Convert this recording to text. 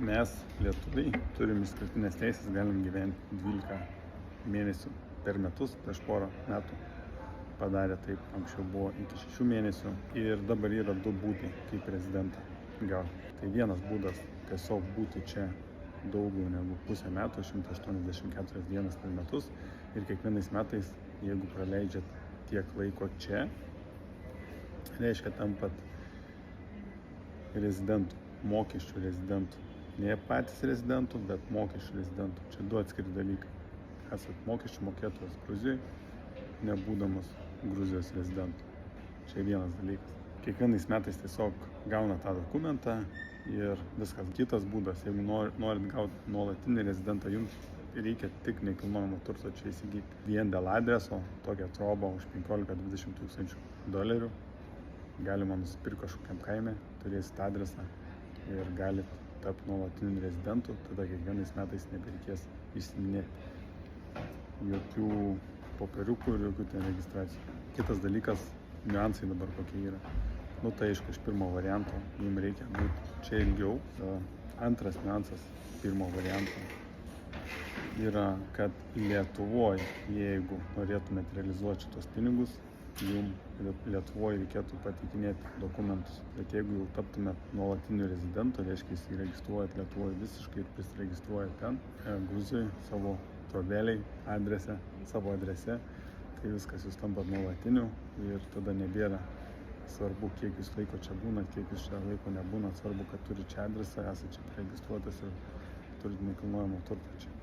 mes, lietuviai, turim išskirtinės teisės, galim gyventi 12 mėnesių per metus, prieš porą metų padarė taip, anksčiau buvo iki 6 mėnesių ir dabar yra 2 būdai, kaip prezidentą gauti. Tai vienas būdas tiesiog būti čia daugiau negu pusę metų, 184 dienas per metus ir kiekvienais metais, jeigu praleidžiat tiek laiko čia, reiškia tampat rezidentų, mokesčių rezidentų. Ne patys rezidentų, bet mokesčių rezidentų. Čia 2 atskiri dalykai. Esat mokesčių mokėtojas Gruzijoj, nebūdamas Gruzijos rezidentų. Čia vienas dalykas. Kiekvienais metais tiesiog gauna tą dokumentą ir viskas. Kitas būdas, jeigu norit gauti nuolatinį rezidentą, jums reikia tik nekilnojamo turto čia įsigyti. Vien dėl adreso, tokią trobą už 15-20 tūkstančių dolerių galima nusipirkti kažkokiam kaime, turėsit adresą ir galit tapti nuolatiniu rezidentu, tada kiekvienais metais nebereikės išsiminėti jokių popieriukų ir jokių ten registracijų. Kitas dalykas, niuansai dabar kokie yra. Tai aišku, iš pirmo varianto jums reikia būti čia ilgiau. Antras niuansas pirmo varianto yra, kad Lietuvoje, jeigu norėtumėt realizuoti šitos pinigus, jums Lietuvoje reikėtų pateikinėti dokumentus. Bet jeigu jau taptumėt nuolatiniu rezidentu, reiškia įsiregistruojat Lietuvoje visiškai ir prisiregistruojat ten, Gruzijoje, savo trobeliai, savo adrese, tai viskas jūs tampat nuolatiniu ir tada nebėra svarbu, kiek jūs laiko čia būnat, kiek jūs čia laiko nebūnat, svarbu, kad turit čia adresą, esate čia registruotas ir turit nekilnojamo turto čia.